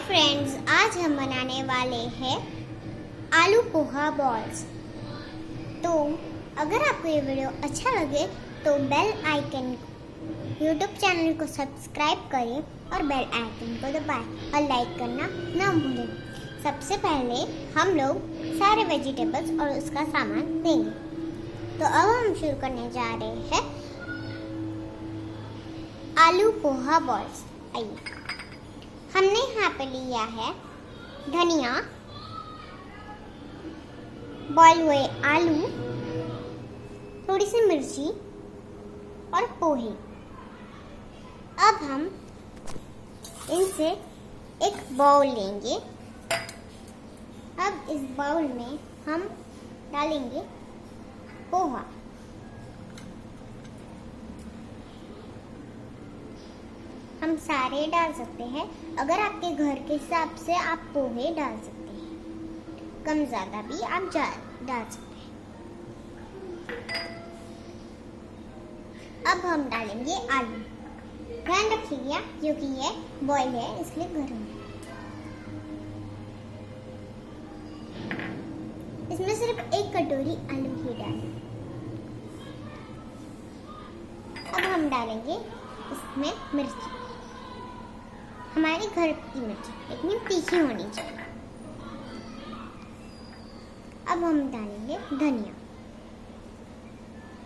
Friends, आज हम बनाने वाले हैं आलू पोहा बॉल्स। तो अगर आपको ये वीडियो अच्छा लगे तो बेल आइकन यूट्यूब चैनल को सब्सक्राइब करें और बेल आइकन को दबाएं और लाइक करना ना भूलें। सबसे पहले हम लोग सारे वेजिटेबल्स और उसका सामान लेंगे। तो अब हम शुरू करने जा रहे हैं आलू पोहा बॉल्स। आइए, हमने यहाँ पे लिया है धनिया, बॉयल हुए आलू, थोड़ी सी मिर्ची और पोहे। अब हम इनसे एक बाउल लेंगे। अब इस बाउल में हम डालेंगे पोहा। हम सारे डाल सकते हैं, अगर आपके घर के हिसाब से आप पोहे डाल सकते हैं, कम ज़्यादा भी आप डाल सकते हैं। अब हम डालेंगे आलू। ध्यान रखिएगा क्योंकि ये बॉयल है इसलिए गर्म है। इसमें सिर्फ एक कटोरी आलू ही डालें। अब हम डालेंगे इसमें मिर्ची, हमारे घर की मिर्ची, लेकिन तीखी होनी चाहिए। अब हम डालेंगे धनिया,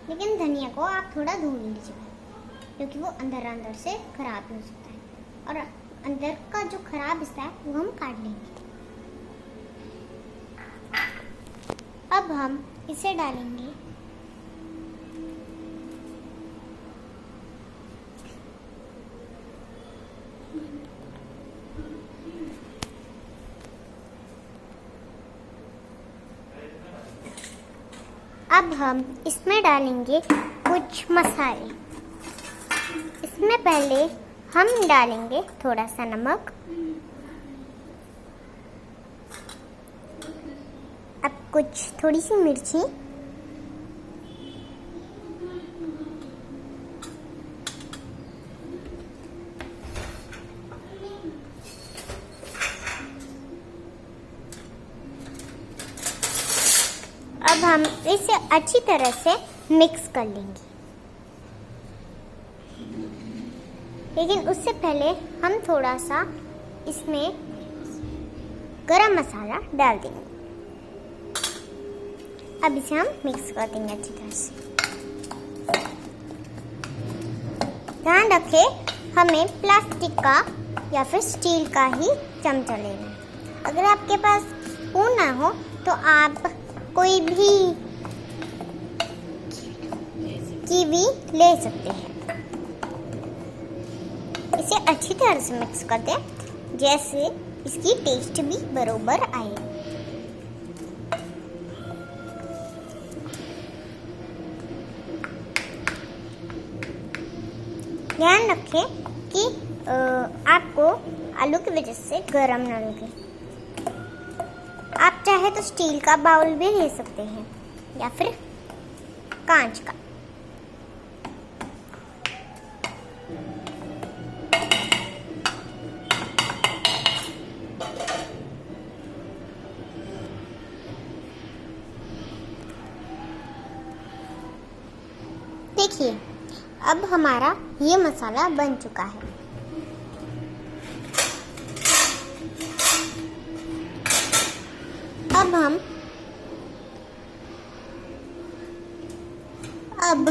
लेकिन धनिया को आप थोड़ा धो लीजिएगा क्योंकि वो अंदर से खराब हो सकता है और अंदर का जो खराब हिस्सा है वो हम काट लेंगे। अब हम इसे डालेंगे अब हम इसमें डालेंगे कुछ मसाले। इसमें पहले हम डालेंगे थोड़ा सा नमक, अब थोड़ी सी मिर्ची, अब हम इसे अच्छी तरह से मिक्स कर लेंगे। लेकिन उससे पहले हम थोड़ा सा इसमें गरम मसाला डाल देंगे। अब इसे हम मिक्स कर देंगे अच्छी तरह से। ध्यान रखें, हमें प्लास्टिक का या फिर स्टील का ही चमचा लेना है। अगर आपके पास स्पून ना हो तो आप कोई भी कीवी ले सकते हैं। इसे अच्छी तरह से मिक्स कर दें जैसे इसकी टेस्ट भी बरोबर आए। ध्यान रखें कि आपको आलू की वजह से गरम ना लगे। आप चाहे तो स्टील का बाउल भी ले सकते हैं या फिर कांच का। देखिए, अब हमारा ये मसाला बन चुका है। अब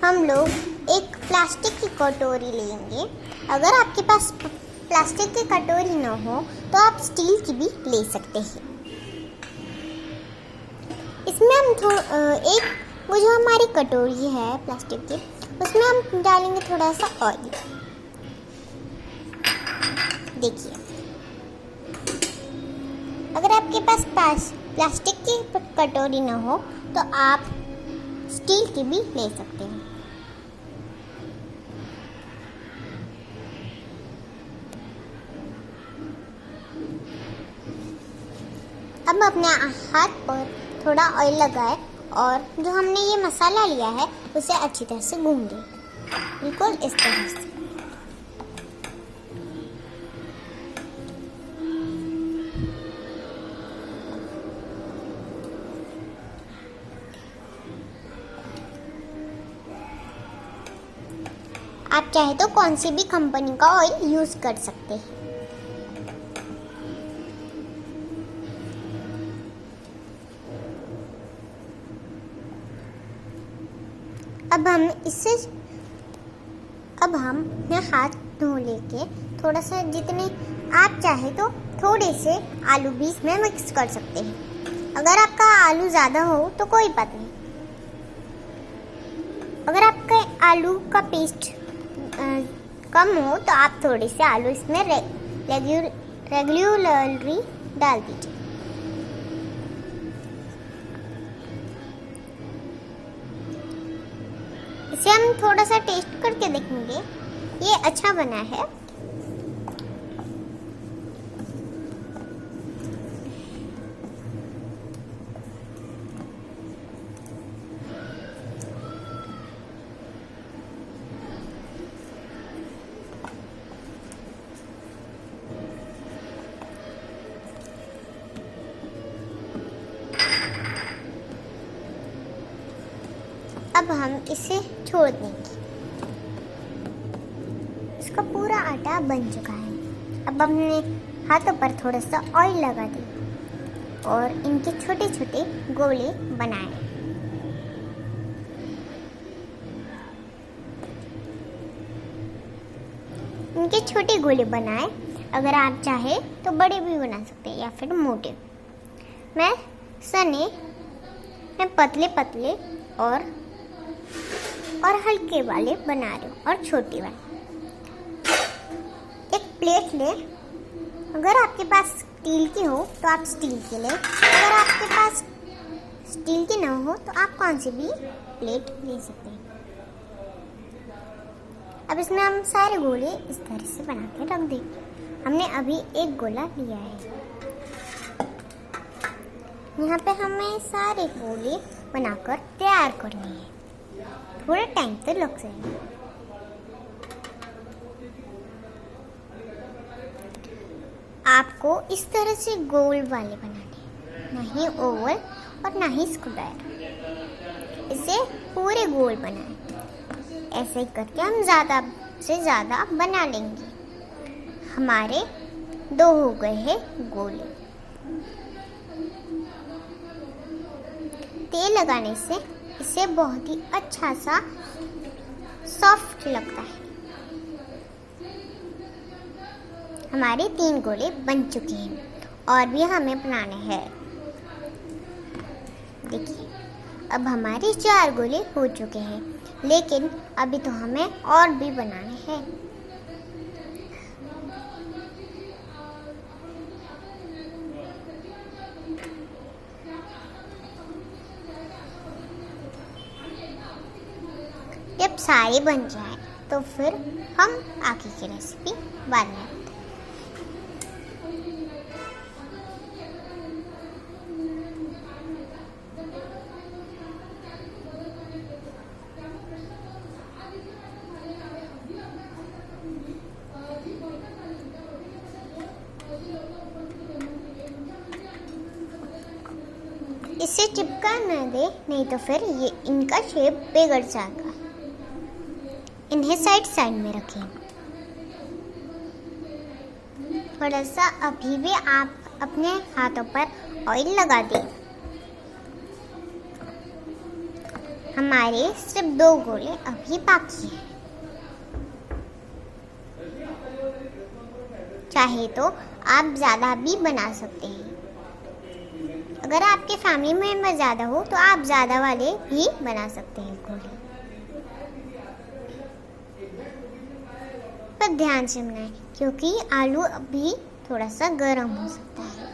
हम लोग एक प्लास्टिक की कटोरी लेंगे। अगर आपके पास प्लास्टिक की कटोरी ना हो तो आप स्टील की भी ले सकते हैं। इसमें हम वो जो हमारी कटोरी है प्लास्टिक की, उसमें हम डालेंगे थोड़ा सा ऑयल। देखिए, अगर आपके पास प्लास्टिक की कटोरी ना हो तो आप स्टील की भी ले सकते हैं। अब अपने हाथ पर थोड़ा ऑयल लगाए और जो हमने ये मसाला लिया है उसे अच्छी तरह से घूम दें, बिल्कुल इस तरह से। आप चाहे तो कौन सी भी कंपनी का ऑयल यूज़ कर सकते हैं। अब हम हाथ धो लेके थोड़ा सा, जितने आप चाहे तो थोड़े से आलू भी इसमें मिक्स कर सकते हैं। अगर आपका आलू ज़्यादा हो तो कोई बात नहीं। अगर आपका आलू का पेस्ट कम हो तो आप थोड़े से आलू इसमें रेगुलरली डाल दीजिए। इसे हम थोड़ा सा टेस्ट करके देखेंगे, ये अच्छा बना है। अब हम इसे छोड़ देंगे। इसका पूरा आटा बन चुका है। अब हमने हाथों पर थोड़ा सा ऑयल लगा दिया और इनके छोटे छोटे गोले बनाए। इनके छोटे गोले बनाए। अगर आप चाहे तो बड़े भी बना सकते हैं या फिर मोटे। मैं पतले पतले और हल्के वाले बना रही हूँ और छोटी वाले। एक प्लेट ले, अगर आपके पास स्टील की हो तो आप स्टील की ले, अगर आपके पास स्टील की ना हो तो आप कौन सी भी प्लेट ले सकते हैं। अब इसमें हम सारे गोले इस तरह से बना के रख देंगे। हमने अभी एक गोला लिया है। यहाँ पे हमें सारे गोले बनाकर तैयार करने हैं। थोड़ा टाइम तो लग जाएगा। आपको इस तरह से गोल वाले बनाने, ना ही ओवल और ना ही स्क्वायर। इसे पूरे गोल बनाएं। ऐसे ही करके हम ज़्यादा से ज़्यादा बना लेंगे। हमारे 2 हो गए हैं गोले। तेल लगाने से इसे बहुत ही अच्छा सा सॉफ्ट लगता है। हमारे 3 गोले बन चुके हैं और भी हमें बनाने हैं। देखिए, अब हमारे 4 गोले हो चुके हैं, लेकिन अभी तो हमें और भी बनाने हैं। जब सारे बन जाए तो फिर हम आगे की रेसिपी बाद में आते हैं। इसे चिपका न दे, नहीं तो फिर ये इनका शेप बिगड़ जाएगा। इन्हें साइड में रखें। थोड़ा सा अभी भी आप अपने हाथों पर ऑयल लगा दें। हमारे सिर्फ 2 गोले अभी बाकी हैं। चाहे तो आप ज़्यादा भी बना सकते हैं। अगर आपके फैमिली मेंबर ज़्यादा हो तो आप ज़्यादा वाले भी बना सकते हैं गोले। पर ध्यान से बनाएं, क्योंकि आलू अभी थोड़ा सा गर्म हो सकता है।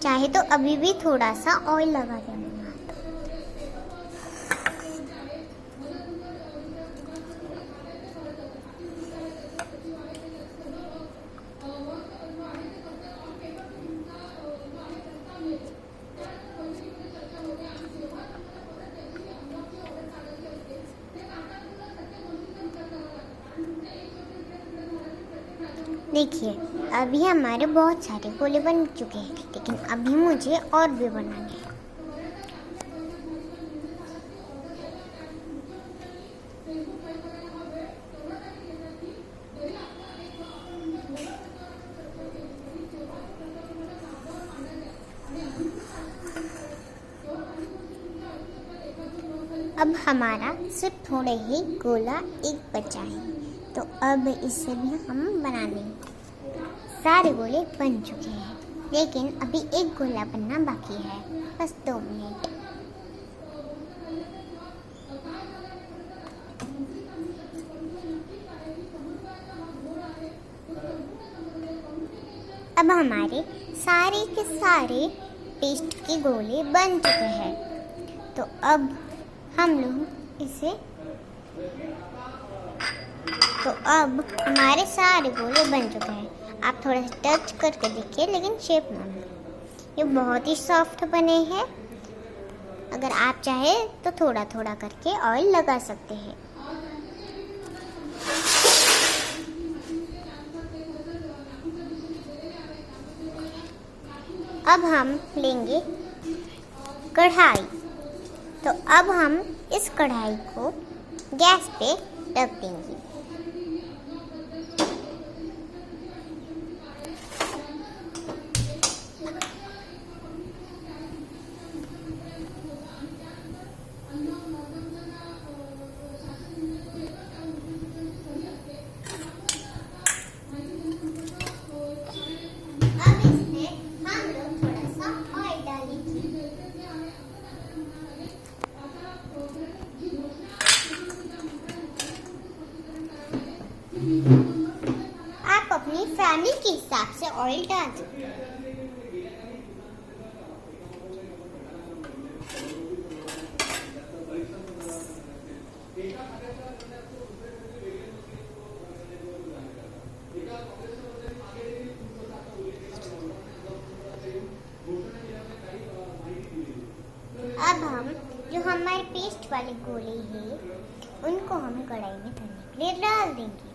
चाहे तो अभी भी थोड़ा सा ऑयल लगा दें। देखिए, अभी हमारे बहुत सारे गोले बन चुके हैं, लेकिन अभी मुझे और भी बनाने हैं। अब हमारा सिर्फ थोड़े ही गोला एक बचा है, तो अब इससे भी हम बना लेंगे। सारे गोले बन चुके हैं, लेकिन अभी एक गोला बनना बाकी है, बस 2 मिनट। अब हमारे सारे के सारे पेस्ट के गोले बन चुके हैं, तो अब हम लोग इसे हमारे सारे गोले बन चुके हैं। आप थोड़ा सा टच करके देखिए, लेकिन शेप ना हो। ये बहुत ही सॉफ्ट बने हैं। अगर आप चाहे तो थोड़ा थोड़ा करके ऑयल लगा सकते हैं। अब हम लेंगे कढ़ाई, तो अब हम इस कढ़ाई को गैस पे रख देंगे। आप अपनी फैमिली के हिसाब से ऑयल डाल सकते हैं। अब हम जो हमारे पेस्ट वाले गोले हैं उनको हम कढ़ाई में तलने के लिए डाल देंगे,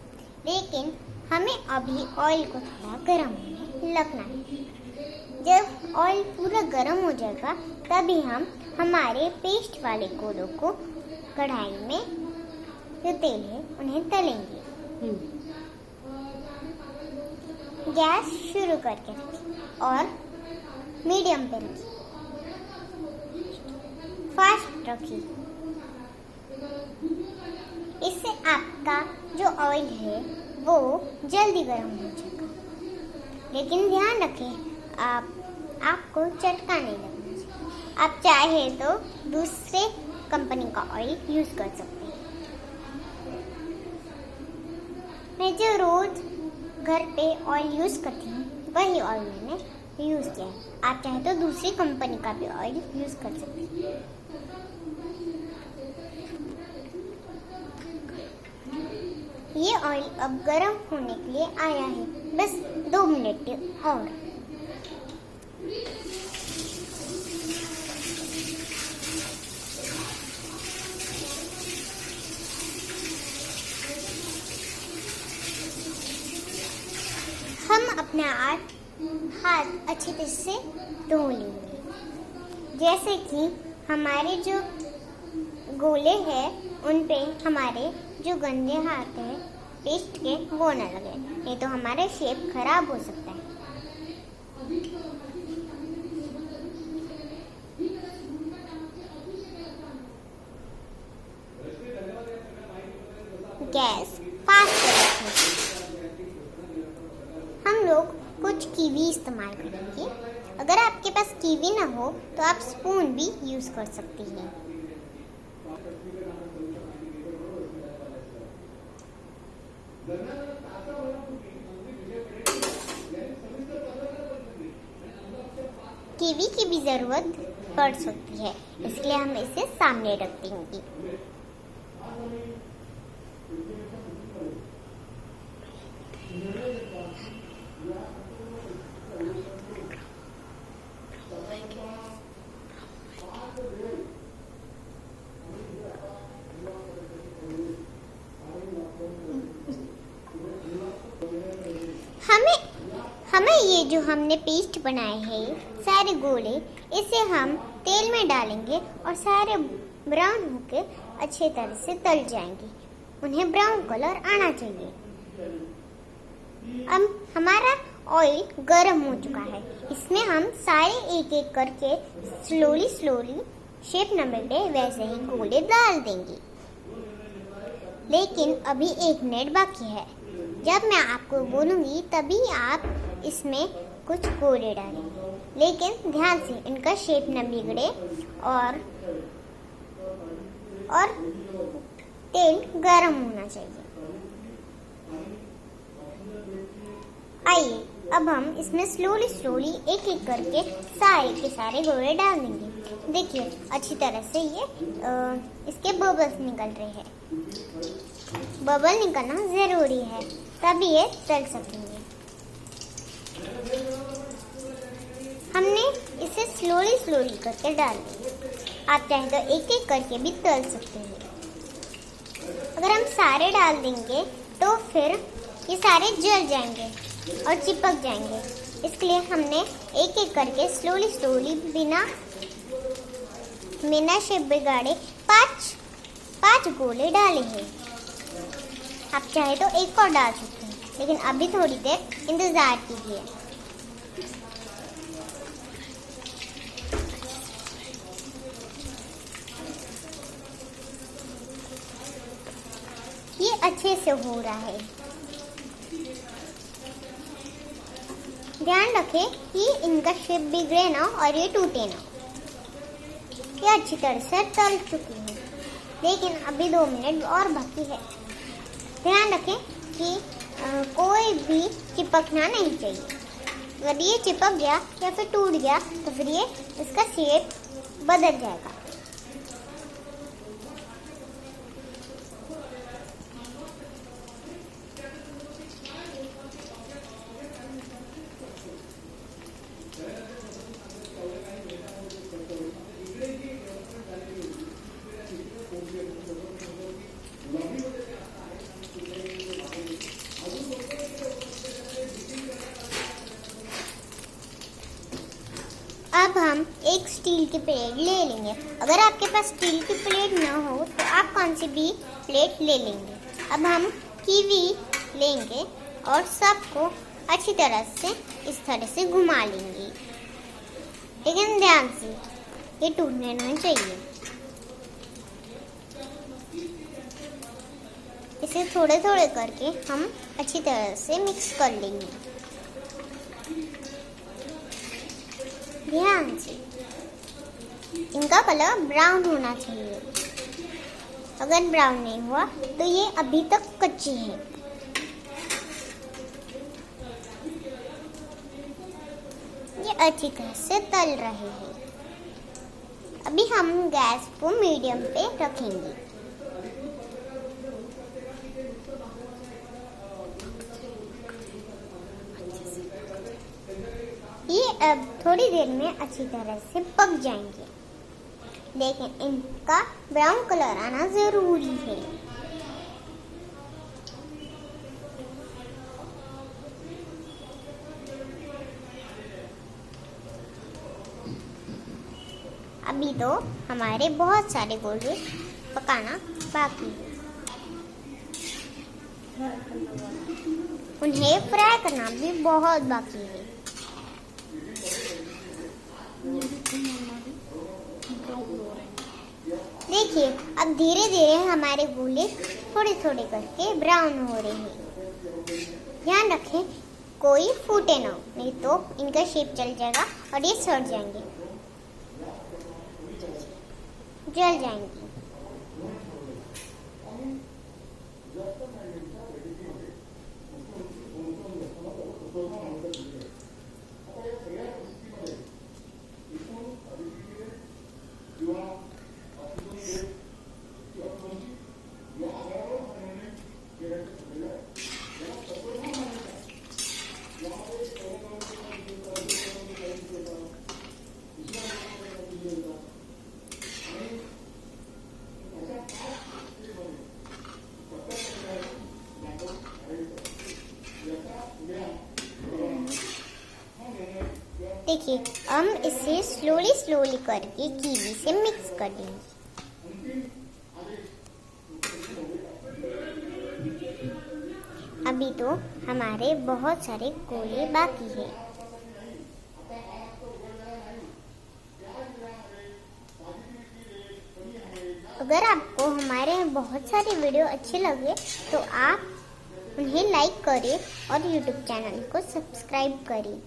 लेकिन हमें अभी ऑयल को थोड़ा गर्म होने लगना है। जब ऑयल पूरा गर्म हो जाएगा तभी हम हमारे पेस्ट वाले गोलों को कढ़ाई में जो तेल है उन्हें तलेंगे। गैस शुरू करके रखें और मीडियम पे रखिए, फास्ट रखिए। इससे आपका जो ऑयल है वो जल्दी गर्म हो जाएगा, लेकिन ध्यान रखें आपको चटका नहीं लगना चाहिए। आप चाहे तो दूसरे कंपनी का ऑयल यूज़ कर सकते हैं। मैं जो रोज घर पे ऑयल यूज़ करती हूँ वही ऑयल मैंने यूज़ किया है। आप चाहे तो दूसरी कंपनी का भी ऑयल यूज़ कर सकते हैं। ये ऑयल अब गर्म होने के लिए आया है, बस 2 मिनट और। हम अपना हाथ अच्छे तरह से धो लेंगे, जैसे कि हमारे जो गोले हैं उन पे हमारे जो गंदे हाथ हैं पेस्ट के वो ना लगे, नहीं तो हमारा शेप खराब हो सकता है। गैस फास्ट रखें। हम लोग कुछ कीवी इस्तेमाल करेंगे। अगर आपके पास कीवी ना हो तो आप स्पून भी यूज़ कर सकते हैं। कीवी की भी ज़रूरत पड़ सकती है, इसलिए हम इसे सामने रख देंगे। हमें ये जो हमने पेस्ट बनाए हैं सारे गोले, इसे हम तेल में डालेंगे और सारे ब्राउन होके अच्छे तरह से तल जाएंगे। उन्हें ब्राउन कलर आना चाहिए। अब हमारा ऑयल गर्म हो चुका है, इसमें हम सारे एक एक करके स्लोली शेप न बिगड़े वैसे ही गोले डाल देंगे। लेकिन अभी 1 मिनट बाकी है। जब मैं आपको बोलूँगी तभी आप इसमें कुछ गोले डालें, लेकिन ध्यान से इनका शेप न बिगड़े और तेल गरम होना चाहिए। आइए अब हम इसमें स्लोली एक एक करके सारे के सारे गोले डाल देंगे। देखिए अच्छी तरह से ये इसके बबल्स निकल रहे हैं। बबल निकलना ज़रूरी है, तभी ये तल सकेंगे। हमने इसे स्लोली करके डाल दिया। आप चाहे तो एक एक करके भी तल सकते हैं। अगर हम सारे डाल देंगे तो फिर ये सारे जल जाएंगे और चिपक जाएंगे। इसलिए हमने एक एक करके स्लोली बिना शेप बिगाड़े 5 गोले डाले हैं। आप चाहे तो एक और डाल सकते हैं, लेकिन अभी थोड़ी देर इंतज़ार कीजिए। ये अच्छे से हो रहा है। ध्यान रखें कि इनका शेप बिगड़े ना और ये टूटे ना। ये अच्छी तरह से तल चुकी है, लेकिन अभी 2 मिनट और बाकी है। ध्यान रखें कि कोई भी चिपकना नहीं चाहिए। अगर ये चिपक गया या फिर टूट गया तो फिर ये इसका शेप बदल जाएगा। अब हम एक स्टील की प्लेट ले लेंगे। अगर आपके पास स्टील की प्लेट ना हो तो आप कौन सी भी प्लेट ले लेंगे। अब हम कीवी लेंगे और सबको अच्छी तरह से इस तरह से घुमा लेंगे, लेकिन ध्यान से ये टूटने नहीं चाहिए। इसे थोड़े करके हम अच्छी तरह से मिक्स कर लेंगे। ध्यान से इनका कलर ब्राउन होना चाहिए। अगर ब्राउन नहीं हुआ तो ये अभी तक कच्ची है। ये अच्छी तरह से तल रहे हैं। अभी हम गैस को मीडियम पे रखेंगे। ये अब थोड़ी देर में अच्छी तरह से पक जाएंगे, लेकिन इनका ब्राउन कलर आना जरूरी है। अभी तो हमारे बहुत सारे गोले पकाना बाकी है। उन्हें फ्राई करना भी बहुत बाकी है। देखिए अब धीरे धीरे हमारे गोले थोड़े करके ब्राउन हो रहे हैं। ध्यान रखें कोई फूटे ना, नहीं तो इनका शेप चल जाएगा और ये सड़ जाएंगे, जल जाएंगे। देखिए हम इसे स्लोली करके कीवी से मिक्स कर देंगे। अभी तो हमारे बहुत सारे गोले बाकी हैं। अगर आपको हमारे बहुत सारे वीडियो अच्छे लगे तो आप उन्हें लाइक करें और यूट्यूब चैनल को सब्सक्राइब करें।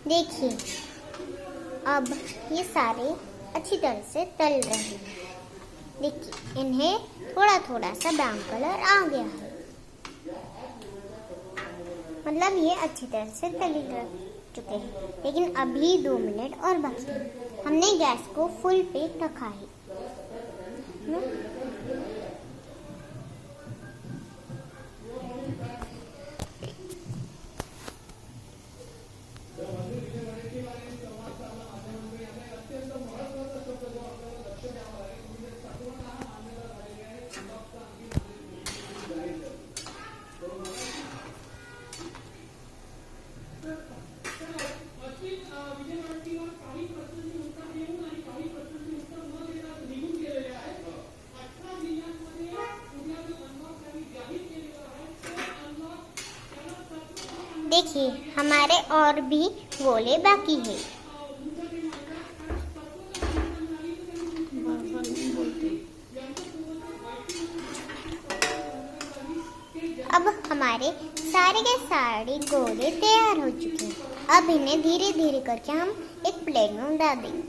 देखिए अब ये सारे अच्छी तरह से तल रहे हैं। देखिए इन्हें थोड़ा थोड़ा सा ब्राउन कलर आ गया है, मतलब ये अच्छी तरह से तल चुके हैं। लेकिन अभी 2 मिनट और बाकी है। हमने गैस को फुल पे रखा है। देखिए हमारे और भी गोले बाकी है। अब हमारे सारे के सारे गोले तैयार हो चुके हैं। अब इन्हें धीरे धीरे करके हम एक प्लेट में डाल देंगे।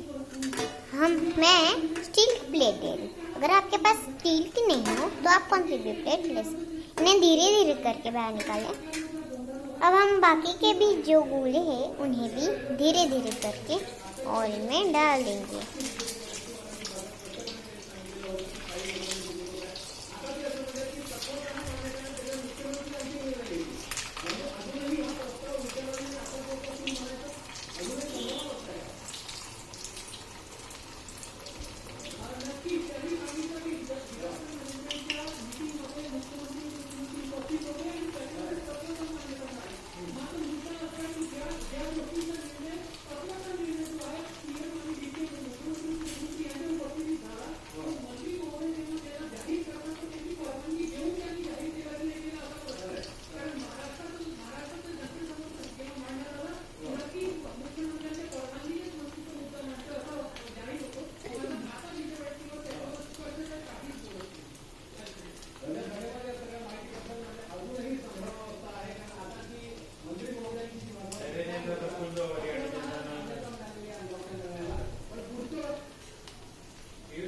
मैं स्टील की प्लेट दे रही हूँ। अगर आपके पास स्टील की नहीं हो तो आप कौन सी भी प्लेट ले सकते। इन्हें धीरे धीरे करके बाहर निकालें। अब हम बाकी के भी जो गोले हैं उन्हें भी धीरे धीरे करके ऑयल में डाल देंगे।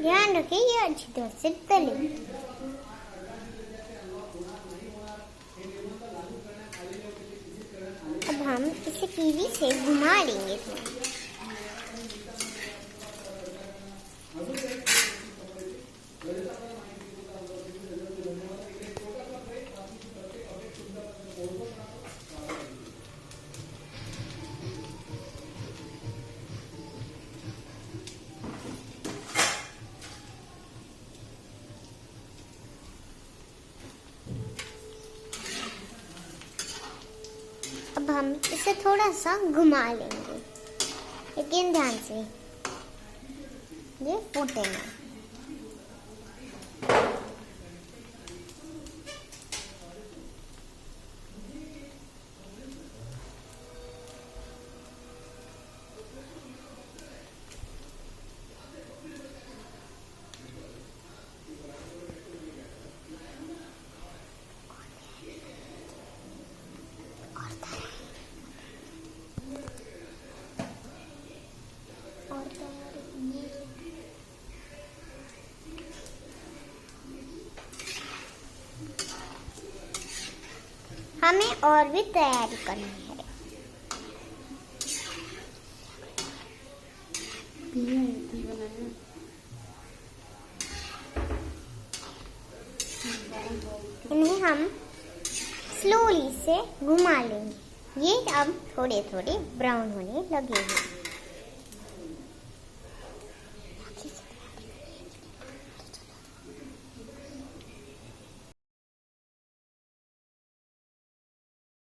ध्यान रखें ये अच्छी तरह से तले। अब हम इसे कीवी से घुमा लेंगे थोड़ा। अब हम इसे थोड़ा सा घुमा लेंगे, लेकिन ध्यान से ये फूटे ना। हमें और भी तैयारी करनी है। इन्हें हम स्लोली से घुमा लेंगे। ये अब थोड़े थोड़े ब्राउन होने लगे हैं।